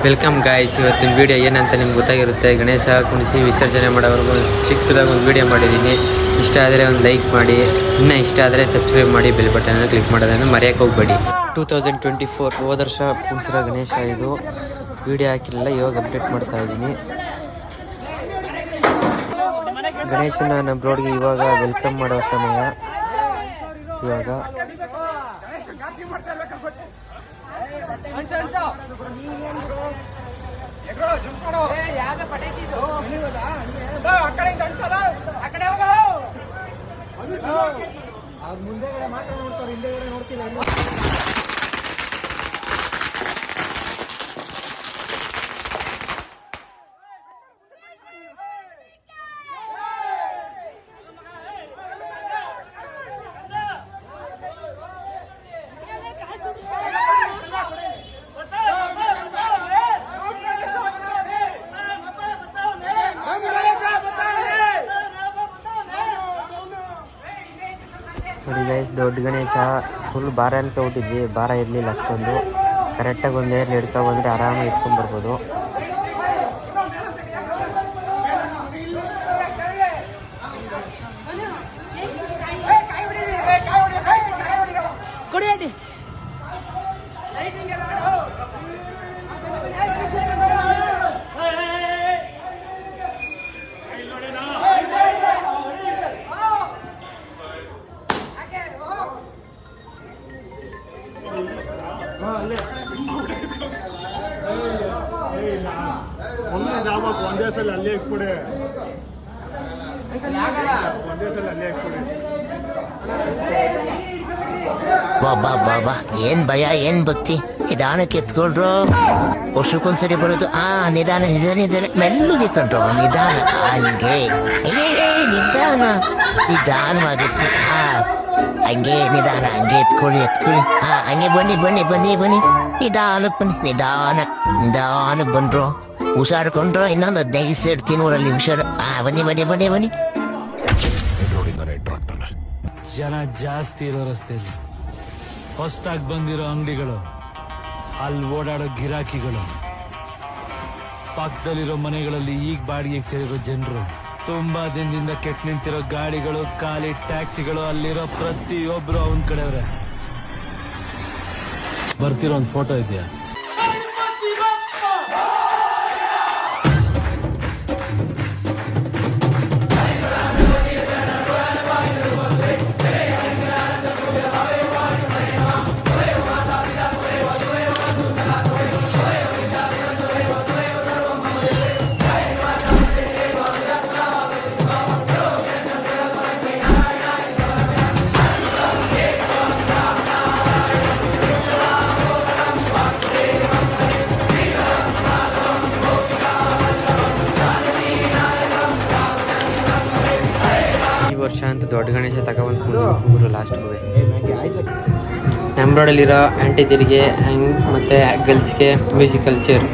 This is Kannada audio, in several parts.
Welcome guys. ಇವತ್ತಿನ ವೀಡಿಯೋ ಏನಂತ ನಿಮ್ಗೆ ಗೊತ್ತಾಗಿರುತ್ತೆ. ಗಣೇಶ ಕುಣಿಸಿ ವಿಸರ್ಜನೆ ಮಾಡೋವರೆಗೂ ಚಿಕ್ಕದಾಗಿ ಒಂದು ವೀಡಿಯೋ ಮಾಡಿದ್ದೀನಿ. ಇಷ್ಟ ಆದರೆ ಒಂದು ಲೈಕ್ ಮಾಡಿ, ಇನ್ನೂ ಇಷ್ಟ ಆದರೆ ಸಬ್ಸ್ಕ್ರೈಬ್ ಮಾಡಿ, ಬೆಲ್ ಬಟನ್ ಕ್ಲಿಕ್ ಮಾಡೋದನ್ನು ಮರೆಯೋಕ್ಕೆ ಹೋಗಬೇಡಿ. 2024 ಹೋದ ವರ್ಷ ಕುಣಿಸಿರೋ ಗಣೇಶ ಇದು. ವೀಡಿಯೋ ಹಾಕಿರಲಿಲ್ಲ, ಇವಾಗ ಅಪ್ಡೇಟ್ ಮಾಡ್ತಾ ಇದ್ದೀನಿ. ಗಣೇಶನ ನಮ್ಮ ರೋಡ್ಗೆ ಇವಾಗ ವೆಲ್ಕಮ್ ಮಾಡೋ ಸಮಯ. ಇವಾಗ ನೋಡಿ ಗೈಸ್, ದೊಡ್ಡ ಗಣೇಶ ಫುಲ್ ಭಾರ ಅನ್ಕೊಬಿಟ್ಟಿದ್ವಿ. ಭಾರ ಇರಲಿಲ್ಲ ಅಷ್ಟೊಂದು. ಕರೆಕ್ಟಾಗಿ ಒಂದು ನೇರ್ಲಿ ಹಿಡ್ಕೊ ಬಂದರೆ ಆರಾಮಾಗಿ ಎತ್ಕೊಂಡ್ಬರ್ಬೋದು. ಒಂದೇ ಸಲ ಅಲ್ಲೇ ಇಟ್ಬಿಡಿ. ಬಾಬಾ ಏನ್ ಭಯ, ಏನ್ ಭಕ್ತಿ. ನಿಧಾನಕ್ಕೆ ಎತ್ಕೊಳ್ರು. ವರ್ಷಕ್ಕೊಂದ್ಸರಿ ಬರೋದು. ನಿಧಾನ ಮೆಲ್ಲುಗೆ ಕಂಡ್ರು. ನಿಧಾನ ಹಂಗೆ ನಿಧಾನವಾಗುತ್ತೆ. ಹಂಗೆ ನಿಧಾನ, ಹಂಗೆ ಎತ್ಕೊಳ್ಳಿ. ಹಂಗೆ ಬನ್ನಿ ನಿಧಾನಕ್ಕೆ ಬನ್ನಿ. ನಿಧಾನಕ್ಕೆ ಬಂದ್ರು. ಹುಷಾರ್ಕೊಂಡ್ರು. ಇನ್ನೊಂದು 15 ಸೆಡ್ ಊರಲ್ಲಿ ಹುಷಾರು. ಬನ್ನಿ. ಜನ ಜಾಸ್ತಿ ಇರೋ ರಸ್ತೆಯಲ್ಲಿ ಹೊಸದಾಗಿ ಬಂದಿರೋ ಅಂಗಡಿಗಳು, ಅಲ್ಲಿ ಓಡಾಡೋ ಗಿರಾಕಿಗಳು, ಪಕ್ಕದಲ್ಲಿರೋ ಮನೆಗಳಲ್ಲಿ ಈಗ ಬಾಡಿಗೆಗೆ ಸೇರಿರೋ ಜನರು, ತುಂಬಾ ದಿನದಿಂದ ಕೆಟ್ಟ ನಿಂತಿರೋ ಗಾಡಿಗಳು, ಖಾಲಿ ಟ್ಯಾಕ್ಸಿಗಳು, ಅಲ್ಲಿರೋ ಪ್ರತಿಯೊಬ್ರು ಅವನ ಕಡೆಯವ್ರೆ. ಬರ್ತಿರೋ ಒಂದು ಫೋಟೋ ಇದೆಯಾ? ವರ್ಷ ಅಂತ ದೊಡ್ಡ ಗಣೇಶ ತಗೊಬಂದು ಕುಣಿಸ್ಬೇಕು ಲಾಸ್ಟ್ಗೂ. ನಮ್ಮ ರೋಡಲ್ಲಿರೋ ಆಂಟಿ ತಿರಿಗೆ ಮತ್ತು ಗರ್ಲ್ಸ್ಗೆ ಮ್ಯೂಸಿಕಲ್ ಚೇರ್.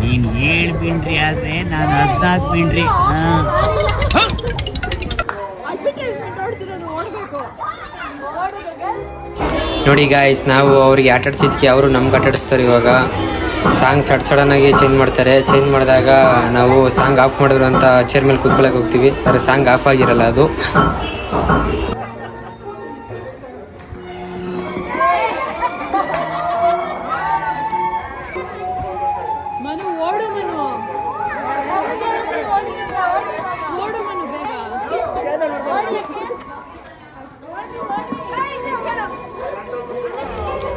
ನೀನ್ 7 ಬಿಂಡ್ರಿ ಆದ್ರೆ ನಾನು 14 ಬಿಂಡ್ರಿ. ನೋಡಿ ಗಾಯ್ಸ್, ನಾವು ಅವ್ರಿಗೆ ಆಟಾಡ್ಸಿದ್ಕೆ ಅವರು ನಮ್ಗೆ ಆಟಾಡಿಸ್ತಾರೆ. ಇವಾಗ ಸಾಂಗ್ ಸಡನ್ನಾಗಿ ಚೇಂಜ್ ಮಾಡ್ತಾರೆ. ಚೇಂಜ್ ಮಾಡಿದಾಗ ನಾವು ಸಾಂಗ್ ಆಫ್ ಮಾಡಿದ್ರು ಅಂತ ಚೇರ್ ಮೇಲೆ ಕೂತ್ಕೊಳ್ಳೋಕೆ ಹೋಗ್ತೀವಿ. ಆದರೆ ಸಾಂಗ್ ಆಫ್ ಆಗಿರಲ್ಲ ಅದು.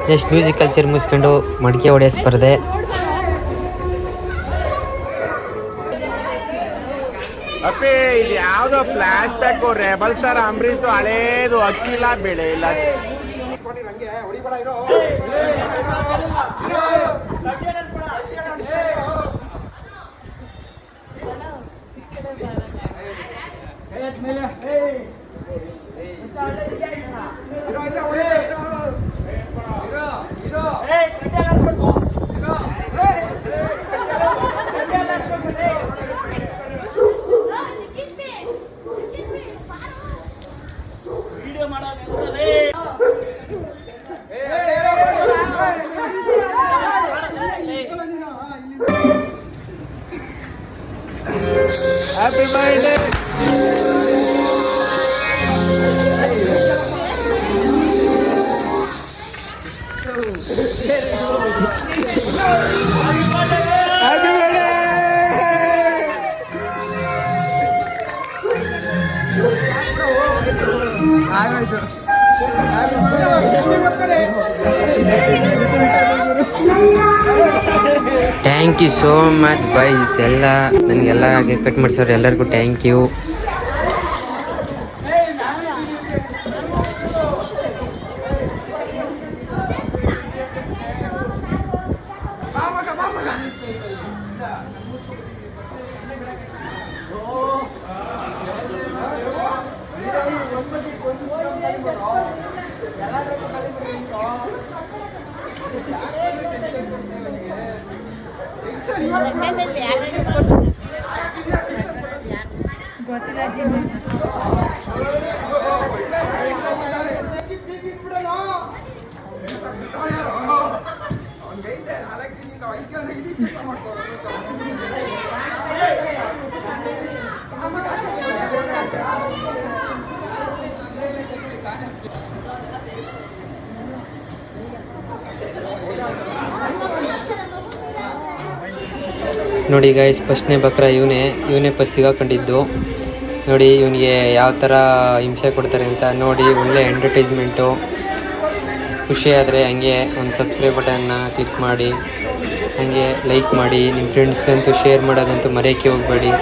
ನೆಕ್ಸ್ಟ್ ಮ್ಯೂಸಿಕಲ್ ಚೇರ್ ಮುಗಿಸ್ಕೊಂಡು ಮಡಿಕೆ ಹೊಡೆಯೋ ಸ್ಪರ್ಧೆ. ಅಪ್ಪಿ ಇದು ಯಾವ್ದೋ flash back rebel star Ambareesh ಹಳೇದು ಅಕ್ಕಿಲ್ಲ ಬೆಳೆ ಇಲ್ಲ. Happy birthday. Thank you so much boys. ಎಲ್ಲ ನನಗೆಲ್ಲ ಕಟ್ ಮಾಡಿಸೋರು ಎಲ್ಲರಿಗೂ ಥ್ಯಾಂಕ್ ಯು. ನೋಡಿ ಗೈಸ್, ಫಸ್ಟ್ನೇ ಬಕ್ರ ಇವನೇ ಫಸ್ಟ್ ಸಿಗಾಕೊಂಡಿದ್ದು. ನೋಡಿ ಇವನಿಗೆ ಯಾವ ಥರ ಹಿಂಸೆ ಕೊಡ್ತಾರೆ ಅಂತ ನೋಡಿ. ಒಳ್ಳೆ ಎಂಟರ್ಟೈಸ್ಮೆಂಟು. ಖುಷಿ ಆದರೆ ಹಂಗೆ ಒಂದು ಸಬ್ಸ್ಕ್ರೈಬ್ ಬಟನ್ನ ಕ್ಲಿಕ್ ಮಾಡಿ, ಹಾಗೆ ಲೈಕ್ ಮಾಡಿ. ನಿಮ್ಮ ಫ್ರೆಂಡ್ಸ್ಗಂತೂ ಶೇರ್ ಮಾಡೋದಂತೂ ಮರೆಯೋಕ್ಕೆ ಹೋಗಬೇಡಿ.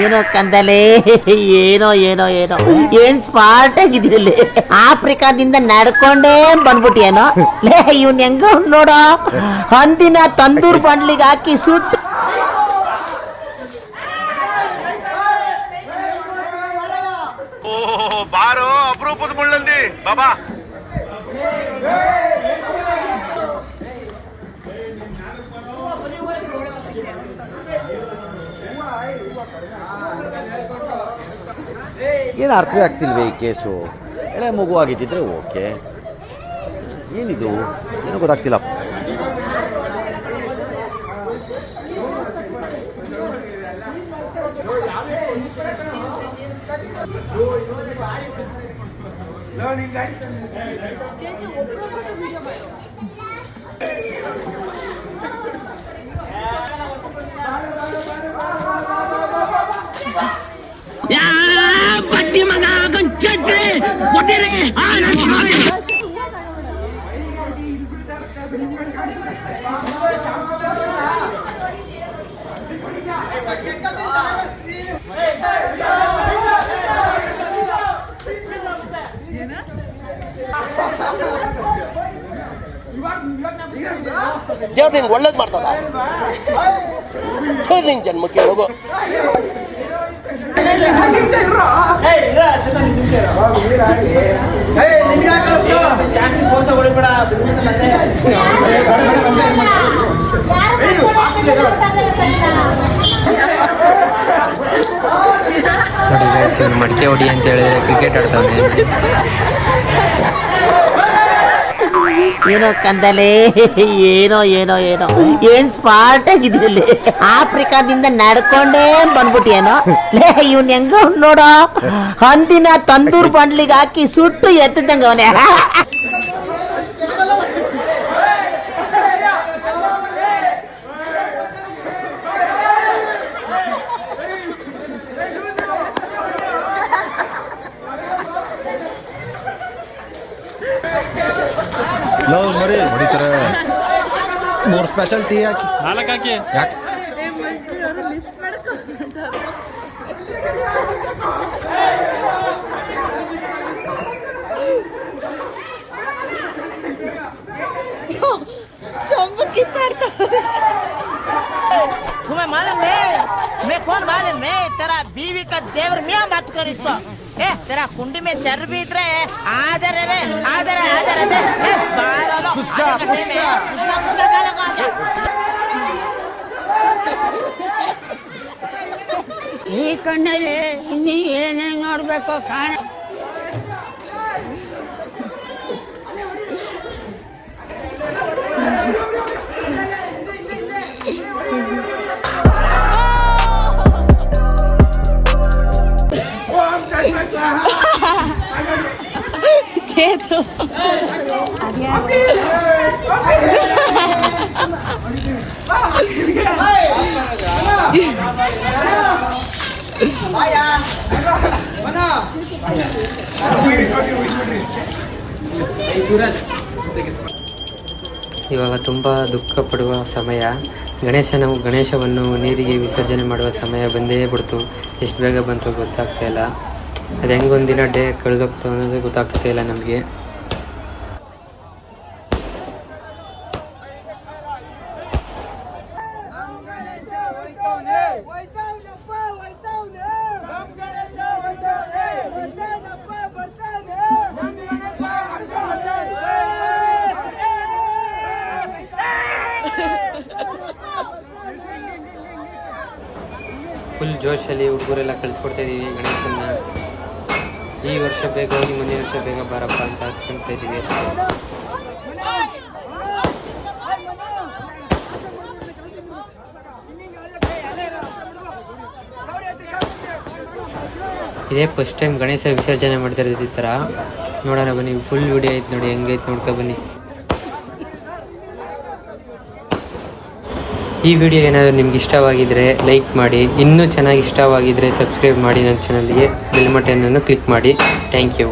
ಏನೋ ಕಂದಲೆ, ಏನೋ ಏನೋ ಏನೋ ಏನ್ ಸ್ಮಾರ್ಟ್ ಆಗಿದ್ಯಲ್ಲಿ. ಆಫ್ರಿಕಾದಿಂದ ನಡ್ಕೊಂಡೇ ಬಂದ್ಬಿಟ್ಟಿಯೇನೋ. ಲೇ ಇವ್ನ್ ಹೆಂಗ ನೋಡೋ, ಹಂದಿನ ತಂದೂರ್ ಬಂಡ್ಲಿಗೆ ಹಾಕಿ ಸುಟ್ಟು. ಬಾರೋ ಅಪರೂಪದ ಮುಳ್ಳಂದಿ ಬಾಬಾ. ಏನು ಅರ್ಥವೇ ಆಗ್ತಿಲ್ವೇ ಈ ಕೇಸು? ಎಳೆ ಮಗು ಆಗಿದ್ದಿದ್ರೆ ಓಕೆ, ಏನಿದು ಏನೋ ಗೊತ್ತಾಗ್ತಿಲ್ಲ. ದೇವ್ರು ನಿಂಗೆ ಒಳ್ಳೇದು ಮಾಡ್ತದ. ನಿನ್ ಜನ್ಮಕ್ಕೆ ಹೋಗು. ನೋಡಿ ಗೈಸ್, ಇವನು ಮಡಿಕೆ ಹೊಡಿ ಅಂತ ಹೇಳಿದ್ರೆ ಕ್ರಿಕೆಟ್ ಆಡ್ತಾನೆ. ಏನೋ ಕಂದಲೆ, ಏನೋ ಏನೋ ಏನೋ ಏನ್ ಸ್ಮಾರ್ಟ್ ಆಗಿದ್ಯಲ್ಲಿ. ಆಫ್ರಿಕಾದಿಂದ ನಡ್ಕೊಂಡೇ ಬಂದ್ಬಿಟ್ಟಿಯೇನೋ. ಲೇ ಇವ್ನ್ ಹೆಂಗ ನೋಡೋ, ಹಂದಿನ ತಂದೂರ್ ಬಂಡ್ಲಿಗೆ ಹಾಕಿ ಸುಟ್ಟು ಎತ್ತದಂಗ ಅವನೇ. ನೋಡಿ ಹೊಡಿತಾರೆ. 3 ಸ್ಪೆಷಲ್ ಟೀ ಹಾಕಿ 4 ಹಾಕಿ. ಯಾಕೆ ಚಂಬ ಕಿತ್ತಾಡ್ತಾರೆ. कौन मालूम है तेरा बीवी का देवर मियां बात करी सो तेरा कुंडी में चर्बी इतरे आदर रे आदर आदर बाहर लो पुष्का पुष्का काला का आजा ಈ ಕಣ್ಣಲ್ಲಿ ಇನ್ನೀ ಏನೇನ್ ನೋಡ್ಬೇಕು ಕಾಣ ಇವಾಗ ತುಂಬ ದುಃಖ ಪಡುವ ಸಮಯ. ಗಣೇಶವನ್ನು ನೀರಿಗೆ ವಿಸರ್ಜನೆ ಮಾಡುವ ಸಮಯ ಬಂದೇ ಬಿಡ್ತು. ಎಷ್ಟು ಬೇಗ ಬಂತು ಗೊತ್ತಾಗ್ತಾ ಇಲ್ಲ. ಅದು ಹೆಂಗೊಂದಿನ ಡೇ ಕಳೆದೋಗ್ತು ಅನ್ನೋದು ಗೊತ್ತಾಗ್ತಾ ಇಲ್ಲ ನಮಗೆ. ಫುಲ್ ಜೋಶಲ್ಲಿ ಹುಡುಗರೆಲ್ಲ ಕಳಿಸ್ಕೊಡ್ತಾ ಇದ್ದೀವಿ ಗಣೇಶನ್ನ. ಈ ವರ್ಷ ಬೇಗ ಹೋಗಿ ಮುಂದಿನ ವರ್ಷ ಬೇಗ ಬಾರಪ್ಪ ಅಂತ ಅನ್ಸ್ಕೊಳ್ತಾ ಇದ್ದೀವಿ ಅಷ್ಟೇ. ಇದೇ ಫಸ್ಟ್ ಟೈಮ್ ಗಣೇಶ ವಿಸರ್ಜನೆ ಮಾಡ್ತಾ ಇರೋದು ಈ ಥರ. ನೋಡೋಣ ಬನ್ನಿ, ಫುಲ್ ವಿಡಿಯೋ ಐತೆ ನೋಡಿ, ಹೆಂಗೈತೆ ನೋಡ್ಕೊ ಬನ್ನಿ. ಈ ವಿಡಿಯೋ ಏನಾದರೂ ನಿಮ್ಗೆ ಇಷ್ಟವಾಗಿದ್ದರೆ ಲೈಕ್ ಮಾಡಿ, ಇನ್ನೂ ಚೆನ್ನಾಗಿ ಇಷ್ಟವಾಗಿದ್ದರೆ ಸಬ್ಸ್ಕ್ರೈಬ್ ಮಾಡಿ ನನ್ನ ಚಾನಲ್ಗೆ, ಬೆಲ್ ಬಟನನ್ನು ಕ್ಲಿಕ್ ಮಾಡಿ. Thank you.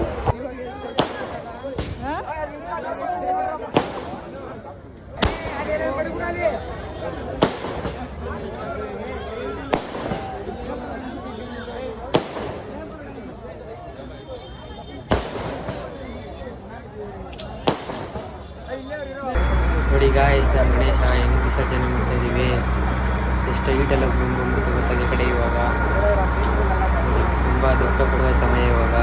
ನೋಡಿ ಗಾಯ್ಸ್, ನಮ್ಮ ಗಣೇಶ ಹೆಂಗೆ ವಿಸರ್ಜನೆ ಮಾಡ್ತಾ ಇದ್ದೀವಿ. ಎಷ್ಟು ಹೈಟೆಲ್ಲ ಬಂದ್ಬಿಟ್ಟು ಗೊತ್ತಾಗಿ ಕಡೆ ಇವಾಗ ತುಂಬ ದುಃಖ ಪಡುವ ಸಮಯ ಇವಾಗ.